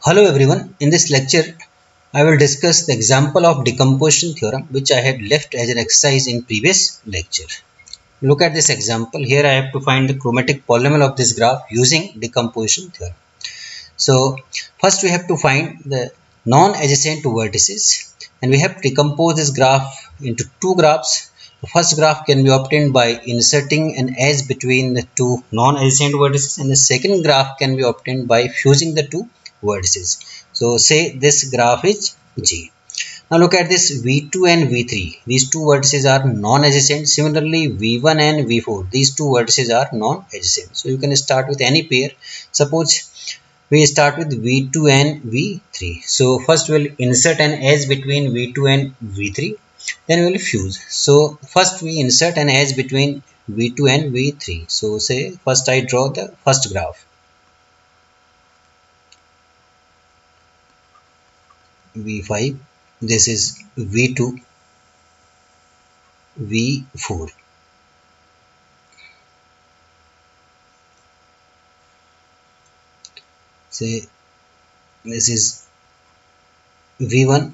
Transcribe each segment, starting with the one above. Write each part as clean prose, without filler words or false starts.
Hello everyone, in this lecture I will discuss the example of decomposition theorem which I had left as an exercise in previous lecture. Look at this example. Here I have to find the chromatic polynomial of this graph using decomposition theorem. So first we have to find the non-adjacent vertices and we have to decompose this graph into two graphs. The first graph can be obtained by inserting an edge between the two non-adjacent vertices, and the second graph can be obtained by fusing the two vertices. So say this graph is G. Now look at this V2 and V3. These two vertices are non-adjacent. Similarly V1 and V4. These two vertices are non-adjacent. So you can start with any pair. Suppose we start with V2 and V3. So first we'll insert an edge between V2 and V3. Then we'll fuse. So first we insert an edge between V2 and V3. So say first I draw the first graph. V5. This is V2, V4. Say this is V1,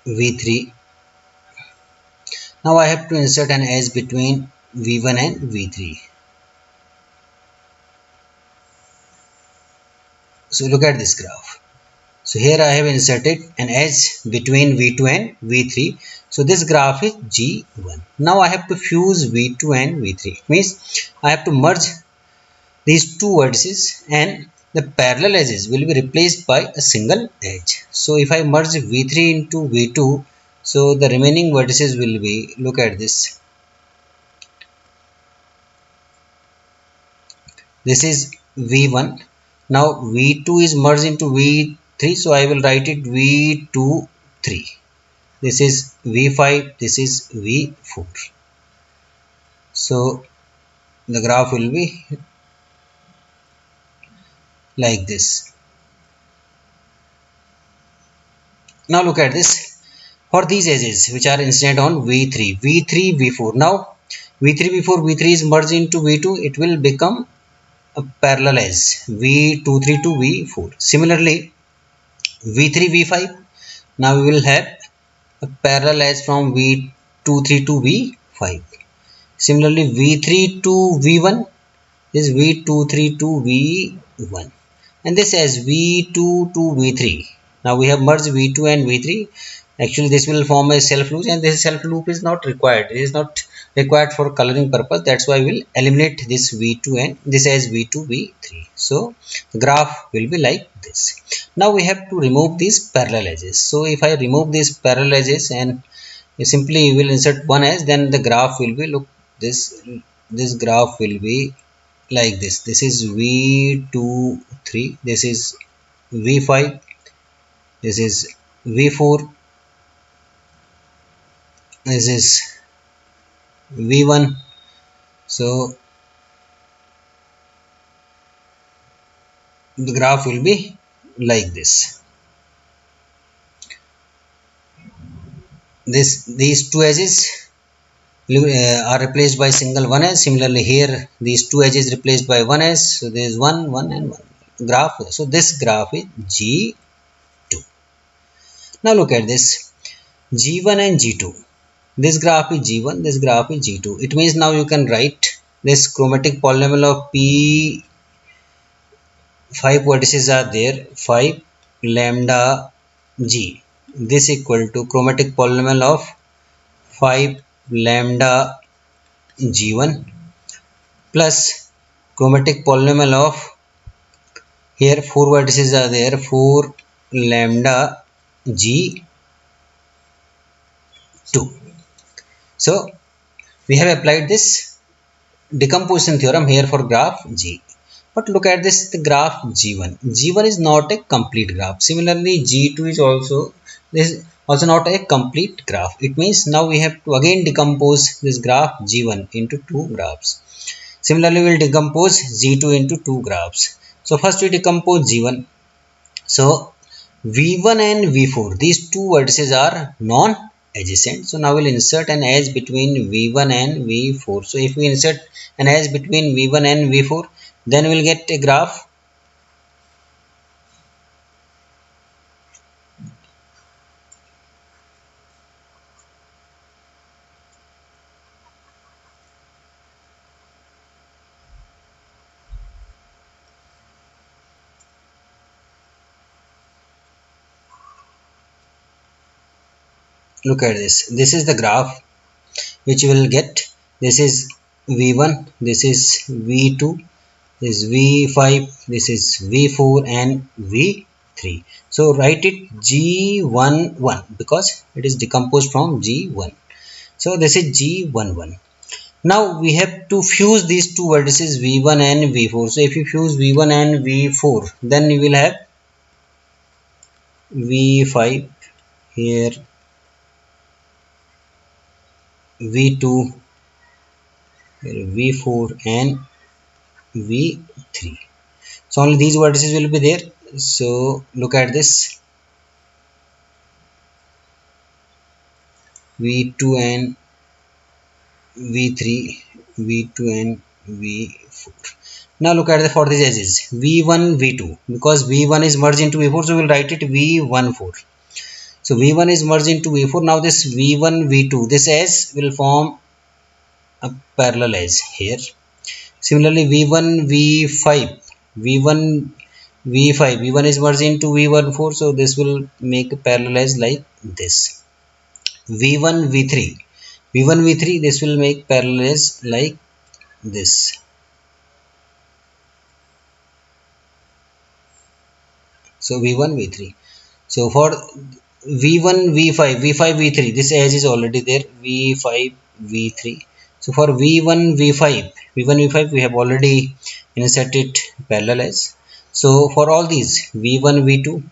V3. Now I have to insert an edge between V1 and V3. So look at this graph. So here I have inserted an edge between V2 and V3. So this graph is G1. Now I have to fuse V2 and V3. It means I have to merge these two vertices and the parallel edges will be replaced by a single edge. So if I merge V3 into V2, so the remaining vertices will be, look at this. This is V1. Now V2 is merged into V3, so I will write it V2, 3. This is V5, this is V4. So the graph will be like this. Now look at this. For these edges which are incident on V3, V3, V4. Now V3, V4, V3 is merged into V2. It will become a parallel edge V23 to V4. Similarly, V3, V5. Now we will have a parallel edge from V23 to V5. Similarly, V3 to V1 is V23 to V1. And this as V2 to V3. Now we have merged V2 and V3. Actually this will form a self loop, and this self loop is not required. It is not required for coloring purpose. That's why we'll eliminate this V2 and this as V2, V3. So the graph will be like this. Now we have to remove these parallel edges. So if I remove these parallel edges and simply will insert one edge, then the graph will be, look, this graph will be like this. This is V2, 3. This is V5. This is V4. This is V1. So the graph will be like this. These two edges are replaced by single one edge. Similarly here these two edges replaced by one edge. So there is 1, 1 and 1 graph. So this graph is G2. Now look at this G1 and G2. This graph is G1, this graph is G2. It means now you can write this chromatic polynomial of P. 5 vertices are there, 5 lambda G. This equal to chromatic polynomial of 5 lambda G1 plus chromatic polynomial of, here 4 vertices are there, 4 lambda G2. So we have applied this decomposition theorem here for graph G. But look at this, the graph G1. G1 is not a complete graph. Similarly, G2 is also not a complete graph. It means now we have to again decompose this graph G1 into two graphs. Similarly, we will decompose G2 into two graphs. So first we decompose G1. So V1 and V4, these two vertices are non adjacent. So now we'll insert an edge between V1 and V4. So if we insert an edge between V1 and V4, then we'll get a graph. Look at this. This is the graph which you will get. This is V1, this is V2, this is V5, this is V4 and V3. So write it G11 because it is decomposed from G1. So this is G11. Now we have to fuse these two vertices V1 and V4. So if you fuse V1 and V4, then you will have V5 here, V2 here, V4 and V3. So only these vertices will be there. So look at this, V2 and V3, V2 and V4. Now look at the for these edges, V1, V2, because V1 is merged into V4, so we'll write it V14. So V1 is merged into V4. Now this V1, V2, this edge will form a parallel edge here. Similarly, V1, V5, V1, V5, V1 is merged into V14, so this will make a parallel edge like this. V1, V3, V1, V3, this will make parallel edge like this. So V1, V3. So for V1, V5, V5, V3, this edge is already there, V5, V3. So for V1, V5, V1, V5, we have already inserted parallel edge. So for all these V1, V2,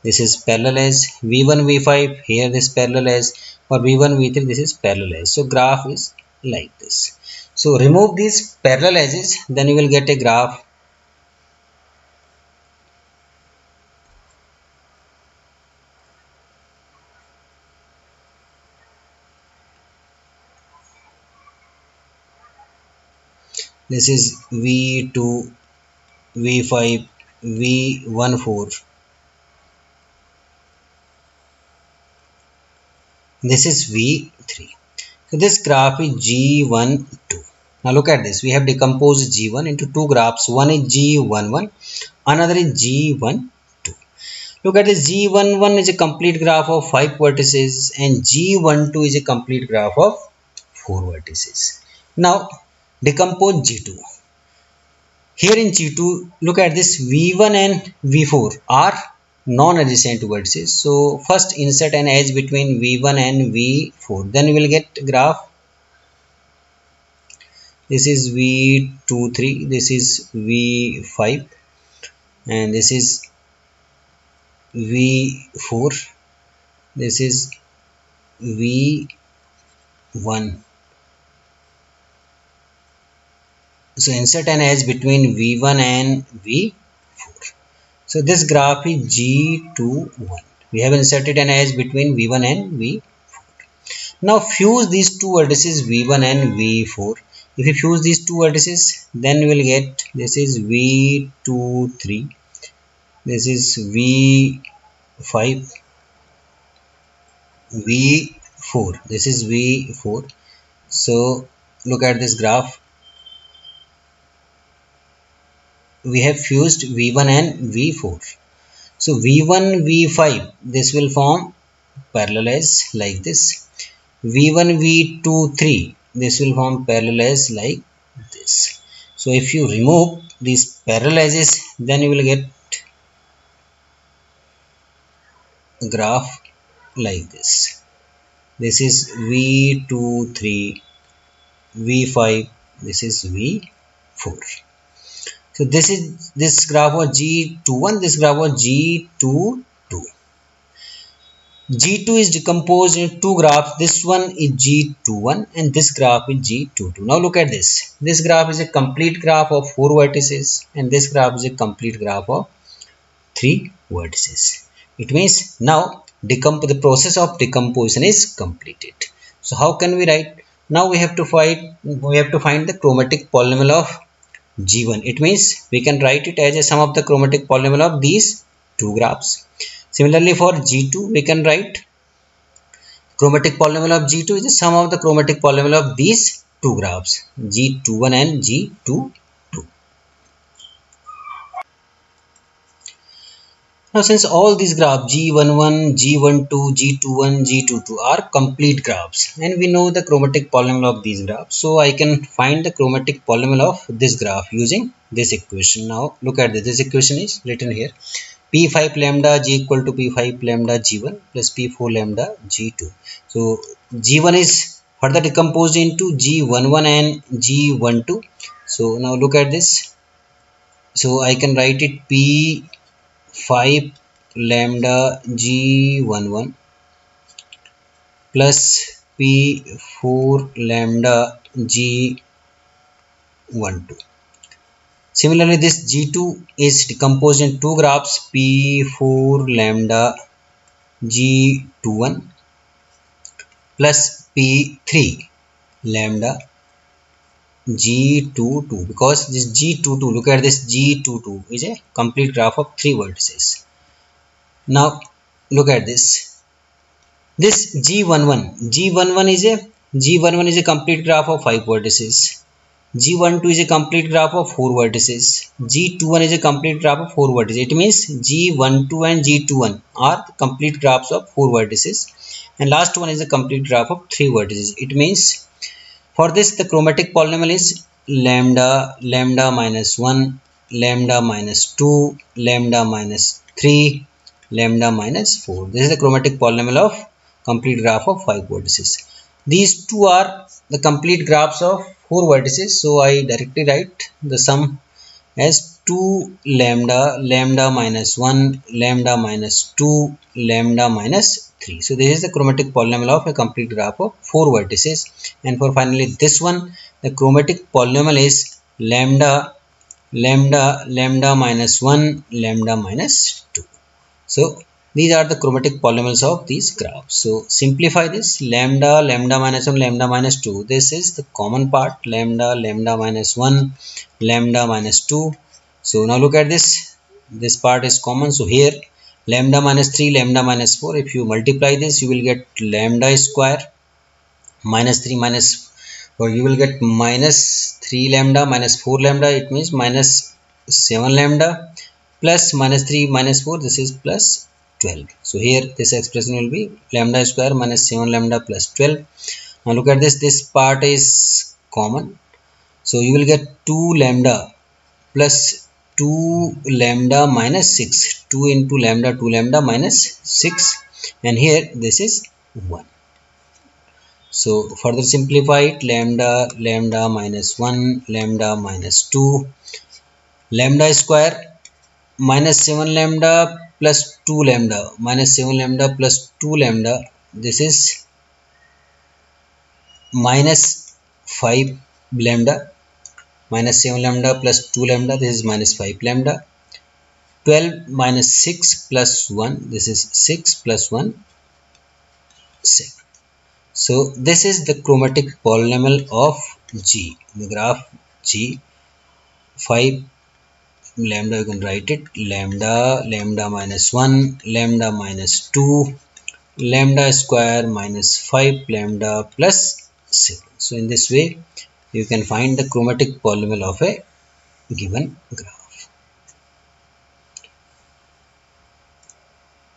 this is parallel edge, V1, V5, here this parallel edge, for V1, V3, this is parallel edge. So graph is like this. So remove these parallel edges, then you will get a graph. This is V2, V5, V14. This is V3. So this graph is G12. Now look at this. We have decomposed G1 into two graphs. One is G11, another is G12. Look at this. G11 is a complete graph of 5 vertices and G12 is a complete graph of 4 vertices. Now decompose G2. Here in G2, look at this, V1 and V4 are non-adjacent vertices. So first insert an edge between V1 and V4. Then we will get graph. This is V23, this is V5 and this is V4. This is V1. So insert an edge between V1 and V4. So this graph is G21. We have inserted an edge between V1 and V4. Now fuse these two vertices V1 and V4. If you fuse these two vertices, then you will get, this is V23, this is V5, V4, this is V4. So look at this graph. We have fused V1 and V4. So V1, V5, this will form parallel edge like this. V1, V2, 3, this will form parallel edge like this. So if you remove these parallel edges, then you will get a graph like this. This is V2, 3, V5, this is V4. So this graph was G21, this graph was G22. G2 is decomposed into two graphs. This one is G21 and this graph is G22. Now look at this. This graph is a complete graph of 4 vertices and this graph is a complete graph of 3 vertices. It means now the process of decomposition is completed. So how can we write? Now we have to find the chromatic polynomial of G1. It means we can write it as a sum of the chromatic polynomial of these two graphs. Similarly for G2 we can write chromatic polynomial of G2 is the sum of the chromatic polynomial of these two graphs, G21 and G22. Now since all these graphs G11, G12, G21, G22 are complete graphs and we know the chromatic polynomial of these graphs, so I can find the chromatic polynomial of this graph using this equation. Now look at this. This equation is written here. P5 lambda G equal to P5 lambda G1 plus P4 lambda G2. So G1 is further decomposed into G11 and G12. So now look at this. So I can write it P5 lambda G11 plus P4 lambda G12. Similarly, this G2 is decomposed in two graphs, P4 lambda G21 plus P3 lambda G22, because this G22, look at this, G22 is a complete graph of three vertices. Now look at this. This G11 is a complete graph of five vertices. G12 is a complete graph of four vertices. G21 is a complete graph of four vertices. It means G12 and G21 are complete graphs of four vertices, and last one is a complete graph of three vertices. It means for this the chromatic polynomial is lambda minus 1, lambda minus 2, lambda minus 3, lambda minus 4. This is the chromatic polynomial of complete graph of five vertices. These two are the complete graphs of four vertices, so I directly write the sum as 2 lambda minus 1, lambda minus 2, lambda minus 3. So this is the chromatic polynomial of a complete graph of four vertices. And for finally this one, the chromatic polynomial is lambda minus 1, lambda minus 2. So these are the chromatic polynomials of these graphs. So simplify this. Lambda minus 1, lambda minus 2. This is the common part. Lambda minus 1, lambda minus 2. So now look at this. This part is common. So here lambda minus 3, lambda minus 4. If you multiply this, you will get lambda square minus 3 minus, or you will get minus 3 lambda minus 4 lambda. It means minus 7 lambda plus minus 3 minus 4. This is plus 12. So here this expression will be lambda square minus 7 lambda plus 12. Now look at this. This part is common. So you will get 2 lambda plus 2 lambda minus 6. 2 into lambda, 2 lambda minus 6. And here this is 1. So further simplify it. Lambda minus 1, lambda minus 2, lambda square minus 7 lambda plus 2 lambda minus 7 lambda plus 2 lambda. This is minus 5 lambda minus 7 lambda plus 2 lambda. This is minus 5 lambda. 12 minus 6 plus 1. This is 6 plus 1, 7. So this is the chromatic polynomial of G, the graph G. 5 lambda, you can write it lambda minus 1, lambda minus 2, lambda square minus 5 lambda plus 7. So in this way you can find the chromatic polynomial of a given graph.